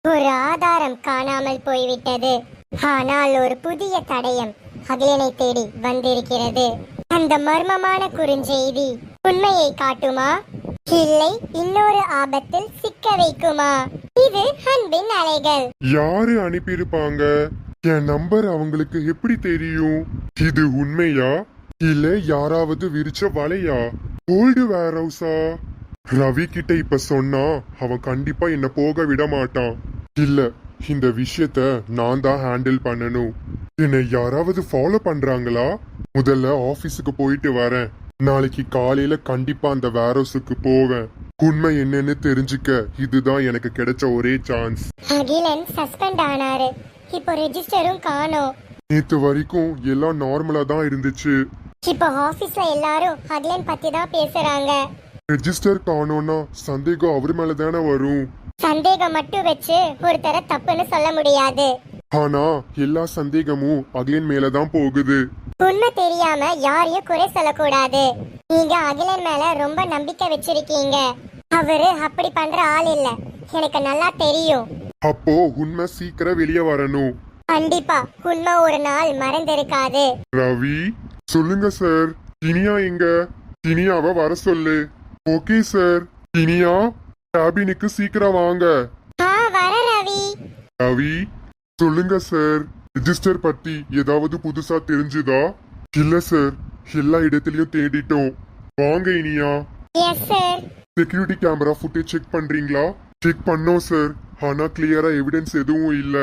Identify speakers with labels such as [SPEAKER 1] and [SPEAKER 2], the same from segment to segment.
[SPEAKER 1] ஒரு ஆதாரம் காணாமல் போய்விட்டது. ஆனால் ஒரு புதிய தடயம் அகிலனை தேடி வந்திருக்கிறது. அந்த மர்மமான குறுஞ்செய்தி உண்மையை காட்டுமா, இல்லை இன்னொரு ஆபத்தில் சிக்க வைக்குமா? இது அன்பின் அலைகள்.
[SPEAKER 2] யாரு அனுப்பியிருப்பாங்க? என் நம்பர் அவங்களுக்கு எப்படி தெரியும்? இது உண்மையா இல்ல யாராவது விரிச்ச வலையா? ஓல்டு வேர் ஹவுஸா? ரவி கிட்ட இப்ப சொன்னா அவன் கண்டிப்பா என்ன போக விட மாட்டான். இல்ல, இந்த விஷயத்த நான் தான் ஹேண்டில் பண்ணணும். என்னை யாராவது ஃபாலோ பண்றாங்களா? முதல்ல ஆபீஸுக்கு போயிட்டு வரேன். நாளைக்கு காலையில கண்டிப்பா அந்த வேர் ஹவுஸுக்கு போவேன். உண்மை என்னன்னு தெரிஞ்சுக்க இதுதான் எனக்கு கிடைச்ச ஒரே சான்ஸ்.
[SPEAKER 1] அகிலன் சஸ்பெண்ட் ஆனாரு. இப்போ ரெஜிஸ்டரும் காணோம்.
[SPEAKER 2] நேத்து வரைக்கும் எல்லாம் நார்மலா தான் இருந்துச்சு.
[SPEAKER 1] இப்போ ஆபீஸ்ல எல்லாரும் அகிலன் பத்தி தான் பேசுறாங்க.
[SPEAKER 2] ரெஜிஸ்டர் காணோம்னா சந்தேகம் அவர் மேல தானே வரும்.
[SPEAKER 1] சந்தேகம் மட்டும் வச்சு ஒருத்தர தப்புன்னு சொல்ல முடியாது.
[SPEAKER 2] ஆனா எல்லா சந்தேகமும் அகிலன் மேலதான் போகுது.
[SPEAKER 1] உண்மை தெரியாம யாரையும் குறை சொல்லக்கூடாது. நீங்க அகிலன் மேல ரொம்ப நம்பிக்கை வச்சிருக்கீங்க. அவரு அப்படி பண்ற ஆள் இல்ல, எனக்கு நல்லா தெரியும்.
[SPEAKER 2] அப்போ உண்மை சீக்கிரம் வெளியே வரணும்.
[SPEAKER 1] கண்டிப்பா உண்மை ஒரு நாள் மறந்திருக்காது.
[SPEAKER 2] ரவி, சொல்லுங்க சார். இனியா எங்க? இனியாவை வர சொல்லு. Okay sir. இனியா, கேபினுக்கு சீக்கிரம் வாங்க.
[SPEAKER 1] வர ரவி.
[SPEAKER 2] ரவி, சொல்லுங்க சார். ரெஜிஸ்டர் பத்தி ஏதாவது புதுசா தெரிஞ்சுதா? இல்ல சார், எல்லா இடத்துலயும் தேடிட்டோம். வாங்க Iniya.
[SPEAKER 1] Yes sir.
[SPEAKER 2] Security camera footage check பண்றீங்களா? செக் பண்ணோம் சார். ஆனா கிளியரா எவிடன்ஸ் எதுவும் இல்ல.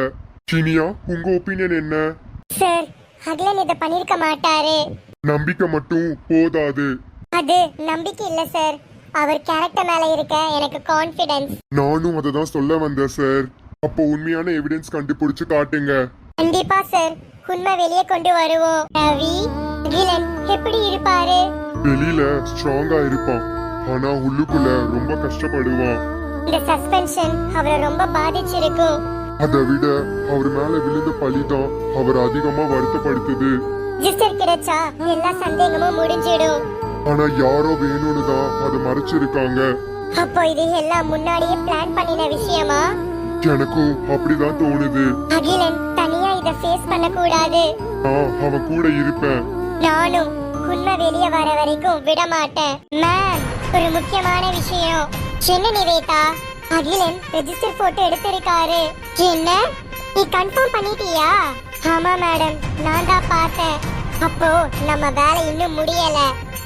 [SPEAKER 2] இனியா, உங்க ஒப்பீனியன் என்ன?
[SPEAKER 1] சார், அகிலன் இத பண்ணிருக்க மாட்டாரு.
[SPEAKER 2] நம்பிக்கை மட்டும் போதாது.
[SPEAKER 1] அது நம்பிக்கை இல்ல சார், அவர் கேரக்டர் மேல இருக்க எனக்கு கான்ஃபிடன்ஸ்.
[SPEAKER 2] நானும் அதை தான் சொல்ல வந்தேன் சார். அப்போ உண்மையான எவிடன்ஸ் கண்டுபிடிச்சு காட்டுங்க.
[SPEAKER 1] கண்டிப்பா சார், உண்மை வெளியே கொண்டு வருவோம். ரவி, அகிலன் எப்படி இருப்பாரு?
[SPEAKER 2] வெளியில ஸ்ட்ராங்கா இருப்பான், ஆனா உள்ளுக்குள்ள ரொம்ப கஷ்டப்படுவான்.
[SPEAKER 1] இந்த சஸ்பென்ஷன் அவரை ரொம்ப பாதிச்சிருக்கும்.
[SPEAKER 2] அதை விட அவர் மேல விழுந்த பழிதான் அவர் அதிகமா வருத்தப்படுத்துது.
[SPEAKER 1] ரெஜிஸ்டர் கிடைச்சா எல்லா சந்தேகமும் முடிஞ்சிடும்.
[SPEAKER 2] ஆனா யாரோ வேணும்னு தான் அதை மறைச்சிருக்காங்க.
[SPEAKER 1] அப்போ இது எல்லாம் முன்னாடியே பிளான் பண்ணின விஷயமா?
[SPEAKER 2] எனக்கும் அப்படிதான் தோணுது.
[SPEAKER 1] அகிலன் தனியா இத ஃபேஸ் பண்ண கூடாது.
[SPEAKER 2] நான் அவன் கூட இருப்பேன்.
[SPEAKER 1] நானும் உண்மை வெளியே வர வரைக்கும் விட மாட்டேன். மேம், ஒரு முக்கியமான விஷயம். என்ன நிவேதா, அகிலன் ரெஜிஸ்டர் போட்டோ எடுத்திருக்காரு. என்ன, நீ கன்ஃபார்ம் பண்ணிட்டியா? ஆமா மேடம், நான் தான் பார்த்தேன். அப்போ நம்ம வேலை இன்னும் முடியல.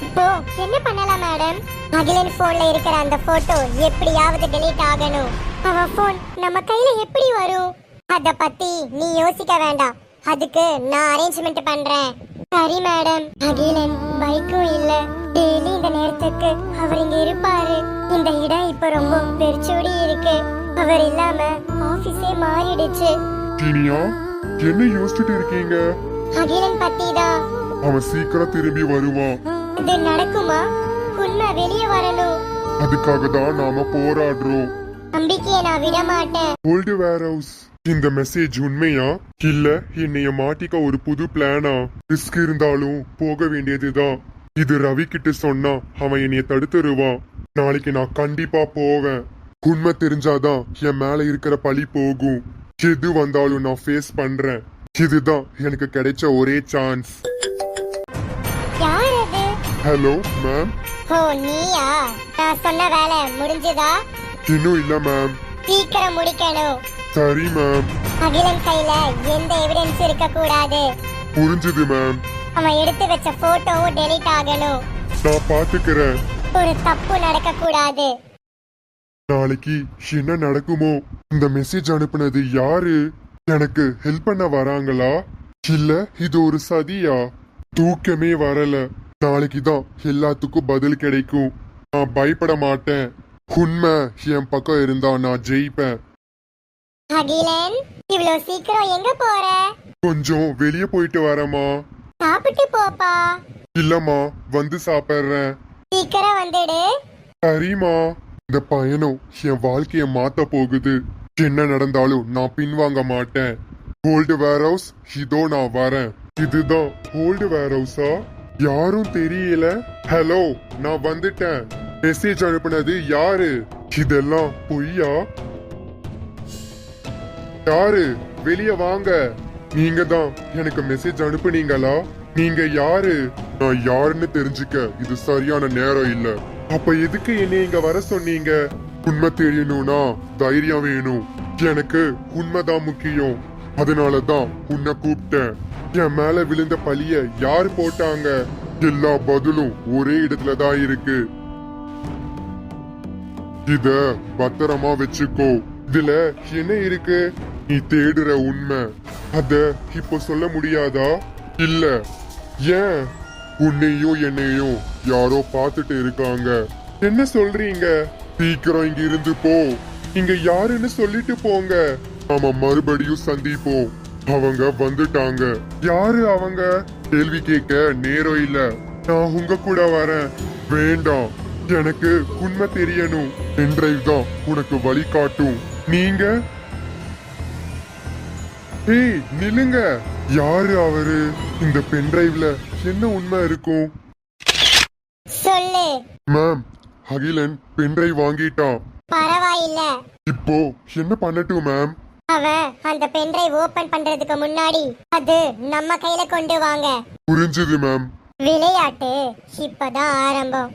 [SPEAKER 1] இப்போ என்ன பண்ணலாம் மேடம்? அகிலன் போன்ல இருக்கிற அந்த போட்டோ எப்படியாவது டெலீட் ஆகணும். அவன் போன் நம்ம கையில எப்படி வரும்? அத பத்தி நீ யோசிக்க வேண்டாம், அதுக்கு நான் அரேஞ்ச்மெண்ட் பண்றேன். சரி மேடம். அகிலன் பைக்கும் இல்ல, டெய்லி இந்த நேரத்துக்கு அவர் இங்க இருப்பாரு. இந்த இடம் இப்ப ரொம்ப வெறிச்சோடி இருக்கு. அவர் இல்லாம ஆபீஸே மாறிடுச்சு.
[SPEAKER 2] இனியா, என்ன யோசிச்சுட்டு இருக்கீங்க?
[SPEAKER 1] அகிலன் பத்தி தான்.
[SPEAKER 2] அவன் சீக்கிரம் திரும்பி வருவான்.
[SPEAKER 1] இது நடக்குமா? உண்மை வெளியே வரணும்.
[SPEAKER 2] அதுக்காக தான் நாம போராடுறோம்.
[SPEAKER 1] நம்பிக்கையை நான் விட மாட்டேன்.
[SPEAKER 2] ஓல்டு வேர் ஹவுஸ், இந்த மெசேஜ் உண்மையா இல்ல என்னைய மாட்டிக்க ஒரு புது பிளானா? ரிஸ்க் இருந்தாலும் போக வேண்டியதுதான். இது ரவி கிட்ட சொன்னா அவன் என்னைய தடுத்துருவான். நாளைக்கு நான் கண்டிப்பா போவேன். உண்மை தெரிஞ்சாதான் என் மேல இருக்கிற பழி போகும். எது வந்தாலும் நான் ஃபேஸ் பண்றேன். இதுதான் எனக்கு கிடைச்ச ஒரே சான்ஸ்.
[SPEAKER 1] யார் அது?
[SPEAKER 2] Hello ma'am.
[SPEAKER 1] ஓ, நீயா? நான் சொன்ன வேலை முடிஞ்சதா?
[SPEAKER 2] இன்னும் இல்ல மேம்.
[SPEAKER 1] சீக்கிரம் முடிக்கணும்.
[SPEAKER 2] சரி மேம்.
[SPEAKER 1] அகிலன் கையில எந்த எவிடன்ஸ் இருக்க கூடாது.
[SPEAKER 2] புரிஞ்சுது மேம்.
[SPEAKER 1] அவன் எடுத்து வச்ச போட்டோவும் டெலீட் ஆகணும்.
[SPEAKER 2] நான் பாத்துக்கிறேன்.
[SPEAKER 1] ஒரு தப்பு நடக்க கூடாது.
[SPEAKER 2] நாளைக்கு என்ன நடக்குமோ? இந்த மெசேஜ் அனுப்புனது யாரு? எனக்கு ஹெல்ப் பண்ண வராங்களா இல்ல இது ஒரு சதியா? தூக்கமே வரல. நாளைக்கு தான் எல்லாத்துக்கும் பதில் கிடைக்கும். நான் பயப்பட மாட்டேன். உண்மை என் பக்கம் இருந்தா நான் ஜெயிப்பேன்.
[SPEAKER 1] அகிலன், இவ்வளவு சீக்கிரம் எங்க போற?
[SPEAKER 2] கொஞ்சம் வெளியே போயிட்டு வரமா?
[SPEAKER 1] சாப்பிட்டு போப்பா.
[SPEAKER 2] இல்லம்மா, வந்து சாப்பிடுறேன்.
[SPEAKER 1] சீக்கிரம் வந்துடு.
[SPEAKER 2] சரிம்மா. இந்த பயணம் என் வாழ்க்கைய மாத்த போகுது. என்ன நடந்தாலும் நான் பின்வாங்க மாட்டேன். ஓல்டு வேர் ஹவுஸ், இதோ நான் வரேன். இதுதான் ஓல்டு வேர் ஹவுஸா? யாரும் தெரியல. ஹலோ, நான் வந்துட்டேன். மெசேஜ் அனுப்புனது யாரு? இதெல்லாம் பொய்யா? யாரு வெளிய வாங்க. நீங்க தான் எனக்கு மெசேஜ் அனுப்புனீங்களா? நீங்க யாரு? நான் யாருன்னு தெரிஞ்சுக்க இது சரியான நேரம் இல்ல. அப்ப எதுக்கு என்னை இங்க வர சொன்னீங்க? உண்மை தெரியணும்னா தைரியம் வேணும். எனக்கு உண்மைதான் முக்கியம். அதனாலதான் உன்னை கூப்பிட்டேன். என் மேல விழுந்த பழிய யார் போட்டாங்க? எல்லா பதிலும் ஒரே இடத்துல தான் இருக்கு. இத பத்திரமா வச்சுக்கோ. இதுல என்ன இருக்கு? நீ தேடுற உண்மை. அத இப்போ சொல்ல முடியாதா? இல்ல. ஏன்? உன்னையும் என்னையும் யாரோ பார்த்துட்டு இருக்காங்க. என்ன சொல்றீங்க? சீக்கிரம் இங்க இருந்து போ. இங்க யாருன்னு சொல்லிட்டு போங்க. நாம மறுபடியும் சந்திப்போம். அவங்க வந்துட்டாங்க. யாரு அவங்க? கேள்வி கேட்க நேரம் இல்ல. நான் உங்க கூட வரேன். வேண்டாம், எனக்கு உண்மை தெரியணும். பென்டிரைவ் தான் உனக்கு வழிகாட்டும். நீங்க ஏய் நில்லுங்க. யாரு அவரு? இந்த பென்டிரைவ்ல என்ன உண்மை இருக்கும்?
[SPEAKER 1] சொல்லு.
[SPEAKER 2] மேம், அகிலன் பென்டிரைவ் வாங்கிட்டான்.
[SPEAKER 1] பரவாயில்ல.
[SPEAKER 2] இப்போ என்ன பண்ணட்டும் மேம்?
[SPEAKER 1] அவன் அந்த பென்ட்ரைவ் ஓபன் பண்றதுக்கு முன்னாடி அது நம்ம கையில கொண்டு வாங்க.
[SPEAKER 2] புரிஞ்சுது மேம்.
[SPEAKER 1] விளையாட்டு இப்பதான் ஆரம்பம்.